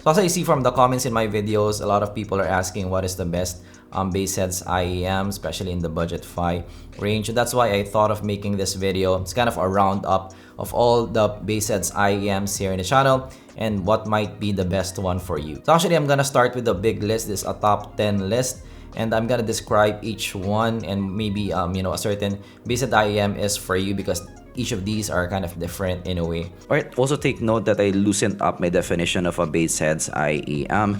So as I see from the comments in my videos, a lot of people are asking what is the best Bassheads IEM, especially in the budgetfi range. That's why I thought of making this video. It's kind of a roundup of all the Bassheads IEMs here in the channel and what might be the best one for you. So actually, I'm gonna start with a big list. This is a top 10 list, and I'm gonna describe each one and maybe a certain Basshead IEM is for you because each of these are kind of different in a way. Alright, also take note that I loosened up my definition of a Bassheads IEM.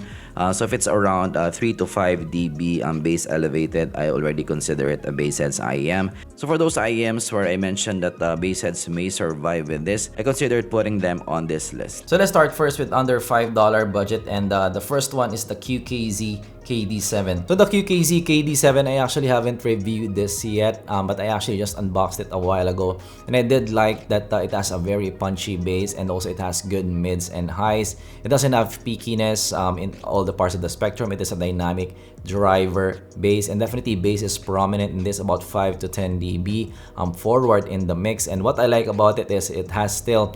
So if it's around 3 to 5 dB bass elevated, I already consider it a Bassheads IEM. So for those IEMs where I mentioned that Bassheads may survive with this, I considered putting them on this list. So let's start first with under $5 budget, and the first one is the QKZ KD7. So the QKZ KD7, I actually haven't reviewed this yet, but I actually just unboxed it a while ago, and I did like that it has a very punchy bass, and also it has good mids and highs. It doesn't have peakiness in all the parts of the spectrum. It is a dynamic driver bass, and definitely bass is prominent in this, about 5 to 10 dB forward in the mix. And what I like about it is it has still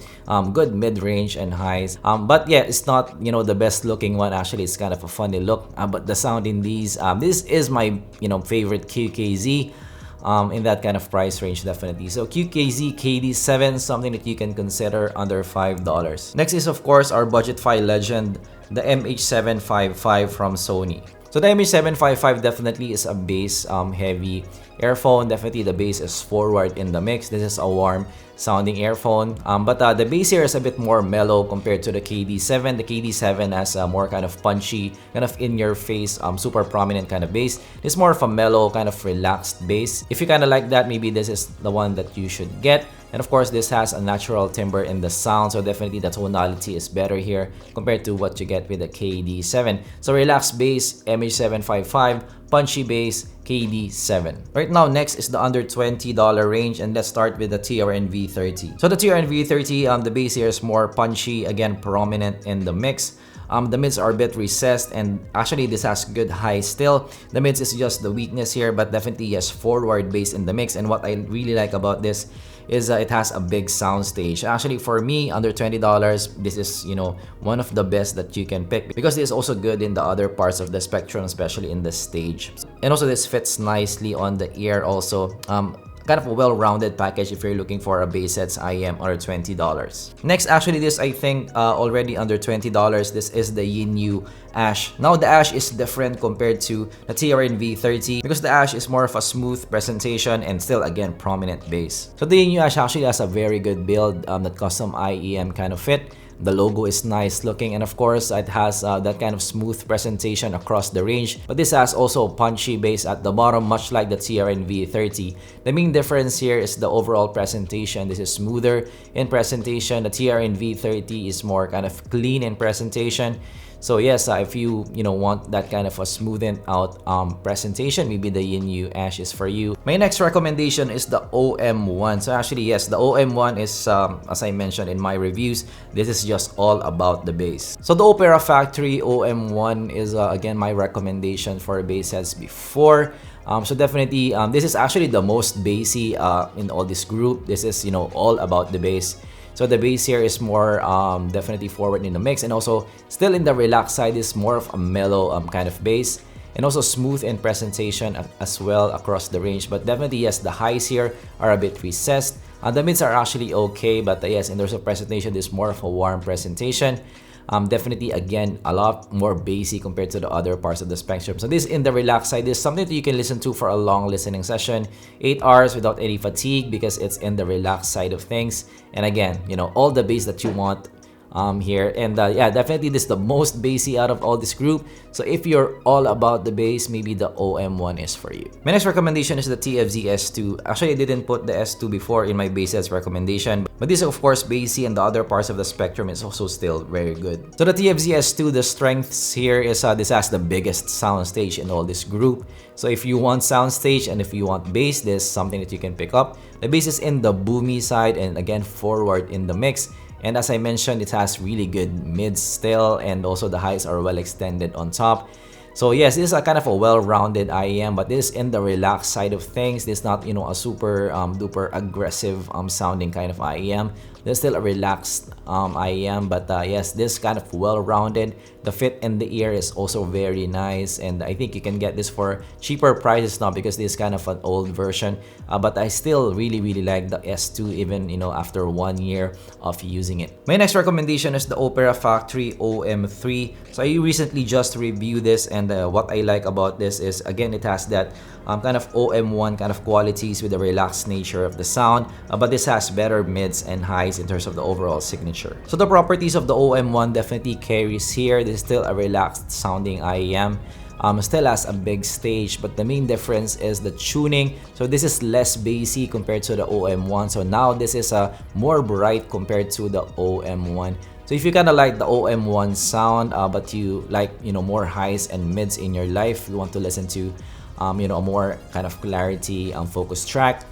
good mid-range and highs, but yeah, it's not the best looking one. Actually, it's kind of a funny look, but the sound in these, this is my favorite QKZ in that kind of price range, definitely. So QKZ KD7, something that you can consider under $5. Next is of course our budgetfi legend, the MH755 from Sony. So the MH755 definitely is a bass heavy earphone. Definitely the bass is forward in the mix. This is a warm sounding earphone, but the bass here is a bit more mellow compared to the KD7. The KD7 has a more kind of punchy, kind of in your face, super prominent kind of bass. It's more of a mellow, kind of relaxed bass. If you kind of like that, maybe this is the one that you should get. And of course, this has a natural timbre in the sound, so definitely the tonality is better here compared to what you get with the KD7. So relaxed bass, MH755, punchy bass, KD7. Right now, next is the under $20 range, and let's start with the TRND 30. So the TRND 30, the bass here is more punchy, again prominent in the mix. The mids are a bit recessed, and actually this has good highs still. The mids is just the weakness here, but definitely yes, forward bass in the mix. And what I really like about this is it has a big sound stage. Actually, for me, under $20, this is one of the best that you can pick, because this is also good in the other parts of the spectrum, especially in the stage. And also this fits nicely on the ear also. Kind of a well-rounded package if you're looking for a Bassheads IEM under $20. Next, actually this I think already under $20, this is the Enew Ash. Now the Ash is different compared to the TRND 30 because the Ash is more of a smooth presentation and still again prominent bass. So the Enew Ash actually has a very good build, that custom IEM kind of fit. The logo is nice looking, and of course it has that kind of smooth presentation across the range, but this has also punchy bass at the bottom, much like the TRND 30. The main difference here is the overall presentation. This is smoother in presentation. The TRND 30 is more kind of clean in presentation. So yes, if you want that kind of a smoothened out presentation, maybe the Enew Ash is for you. My next recommendation is the OM1. So actually yes, the OM1 is as I mentioned in my reviews, this is just all about the bass. So the Opera Factory OM1 is again my recommendation for Bassheads before. So definitely this is actually the most bassy in all this group. This is all about the bass. So the bass here is more definitely forward in the mix, and also still in the relaxed side is more of a mellow kind of bass, and also smooth in presentation as well across the range. But definitely yes, the highs here are a bit recessed. The mids are actually okay, but yes, in terms of presentation, there's more of a warm presentation. Definitely again a lot more bassy compared to the other parts of the spectrum. So this in the relaxed side is something that you can listen to for a long listening session, 8 hours without any fatigue, because it's in the relaxed side of things. And again, all the bass that you want here. And yeah, definitely this is the most bassy out of all this group. So if you're all about the bass, maybe the OM1 is for you. My next recommendation is the TFZ S2. Actually, I didn't put the S2 before in my Bassheads recommendation, but this is of course bassy, and the other parts of the spectrum is also still very good. So the TFZ S2, the strengths here is this has the biggest soundstage in all this group. So if you want soundstage and if you want bass, this is something that you can pick up. The bass is in the boomy side and again forward in the mix. And as I mentioned, it has really good mids still, and also the highs are well extended on top. So yes, this is a kind of a well-rounded IEM, but this is in the relaxed side of things. This is not, a super duper aggressive sounding kind of IEM There's still a relaxed IEM, but yes, this kind of well-rounded. The fit in the ear is also very nice, and I think you can get this for cheaper prices now because this is kind of an old version, but I still really like the S2 even, you know, after 1 year of using it. My next recommendation is the Opera Factory OM3. So I recently just reviewed this, and what I like about this is, again, it has that kind of OM1 kind of qualities with the relaxed nature of the sound, but this has better mids and highs in terms of the overall signature. So the properties of the OM1 definitely carries here. This is still a relaxed sounding IEM. Still has a big stage, but the main difference is the tuning. So this is less bassy compared to the OM1. So now this is a more bright compared to the OM1. So if you kind of like the OM1 sound, but you like, you know, more highs and mids in your life, you want to listen to you know, a more kind of clarity focused track,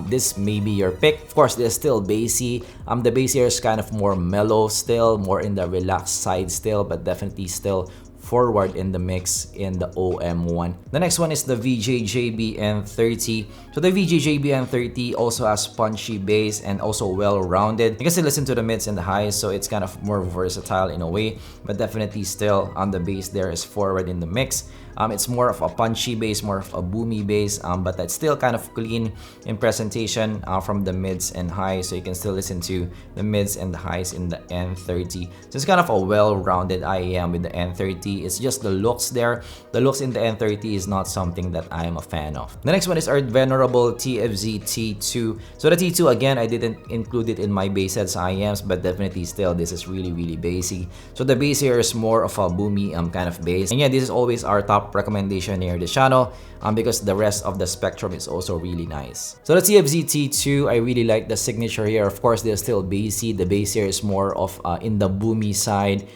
this may be your pick. Of course, there's still bassy. The bass here is kind of more mellow still, more in the relaxed side still, but definitely still forward in the mix in the OM1. The next one is the Vijay JB32. So the Vijay JB32 also has punchy bass and also well-rounded. You can still listen to the mids and the highs, so it's kind of more versatile in a way, but definitely still on the bass there is forward in the mix. It's more of a punchy bass, more of a boomy bass, but that's still kind of clean in presentation from the mids and highs, so you can still listen to the mids and the highs in the N30. So it's kind of a well-rounded IEM with the N30. It's just the looks there. The looks in the N30 is not something that I am a fan of. The next one is our venerable TFZ T2. So the T2, again, I didn't include it in my Bassheads IEMs, but definitely still this is really bassy. So the bass here is more of a boomy kind of bass. And yeah, this is always our top recommendation here in the channel because the rest of the spectrum is also really nice. So the TFZ T2, I really like the signature here. Of course, there's still bassy. The bass here is more of in the boomy side.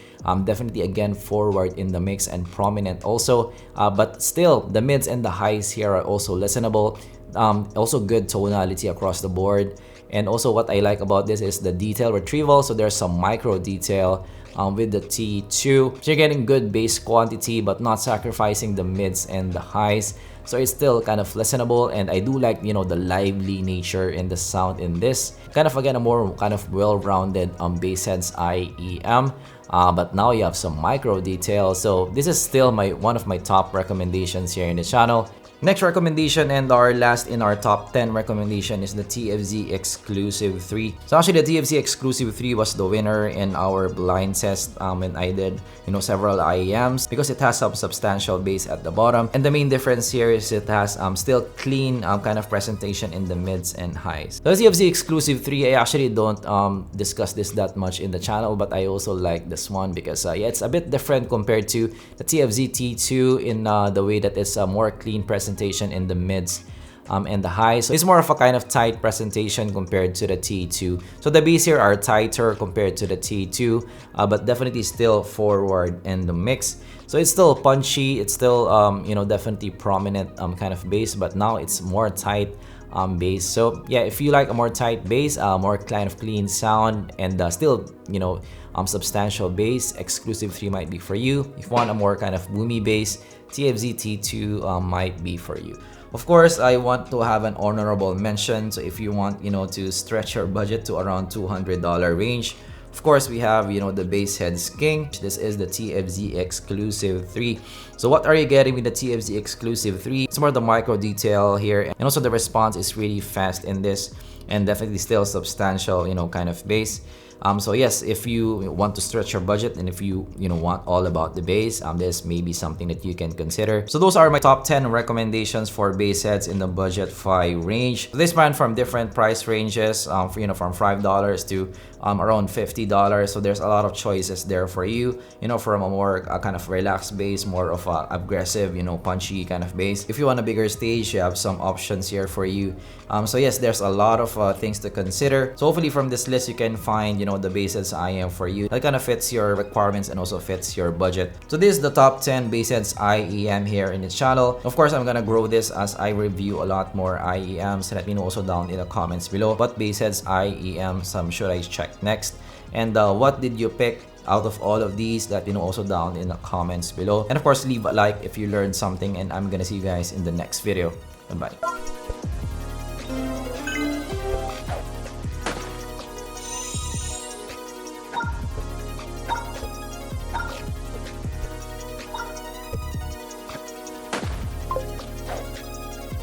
Definitely again forward in the mix and prominent also, but still the mids and the highs here are also listenable. Also good tonality across the board. And also what I like about this is the detail retrieval. So there's some micro detail with the T2. So you're getting good bass quantity but not sacrificing the mids and the highs. So it's still kind of listenable, and I do like, you know, the lively nature in the sound in this. Kind of again a more kind of well-rounded Bassheads IEM. But now you have some micro detail. So this is still one of my top recommendations here in the channel. Next recommendation and our last in our top 10 recommendation is the TFZ Exclusive 3. So actually the TFZ Exclusive 3 was the winner in our blind test when I did, you know, several IEMs because it has some substantial bass at the bottom. And the main difference here is it has still clean kind of presentation in the mids and highs. The TFZ Exclusive 3, I actually don't discuss this that much in the channel, but I also like this one because yeah, it's a bit different compared to the TFZ T2 in the way that it's a more clean presentation in the mids and the highs. So it's more of a kind of tight presentation compared to the T2. So the bass here are tighter compared to the T2, but definitely still forward in the mix. So it's still punchy. It's still you know, definitely prominent kind of bass, but now it's more tight bass. So yeah, if you like a more tight bass, more kind of clean sound, and still, you know, substantial bass, Exclusive 3 might be for you. If you want a more kind of boomy bass, TFZ T2 might be for you. Of course, I want to have an honorable mention. So if you want, you know, to stretch your budget to around $200 range, of course, we have, you know, the Bassheads King. This is the TFZ Exclusive 3. So what are you getting with the TFZ Exclusive 3? It's more the micro detail here, and also the response is really fast in this, and definitely still substantial, you know, kind of bass. So yes, if you want to stretch your budget and if you want all about the bass, this may be something that you can consider. So those are my top 10 recommendations for Bassheads in the budgetfi range. This ran from different price ranges, from $5 to around $50. So there's a lot of choices there for you, from a more kind of relaxed bass, more of a aggressive, punchy kind of bass. If you want a bigger stage, you have some options here for you. So yes, there's a lot of things to consider. So hopefully from this list you can find the Bassheads IEM for you that kind of fits your requirements and also fits your budget. So this is the top 10 Bassheads IEM here in the channel. Of course, I'm gonna grow this as I review a lot more IEMs. Let me know also down in the comments below what Bassheads IEMs should I check next, and what did you pick out of all of these. Let me know also down in the comments below, and of course leave a like if you learned something, and I'm gonna see you guys in the next video. Goodbye.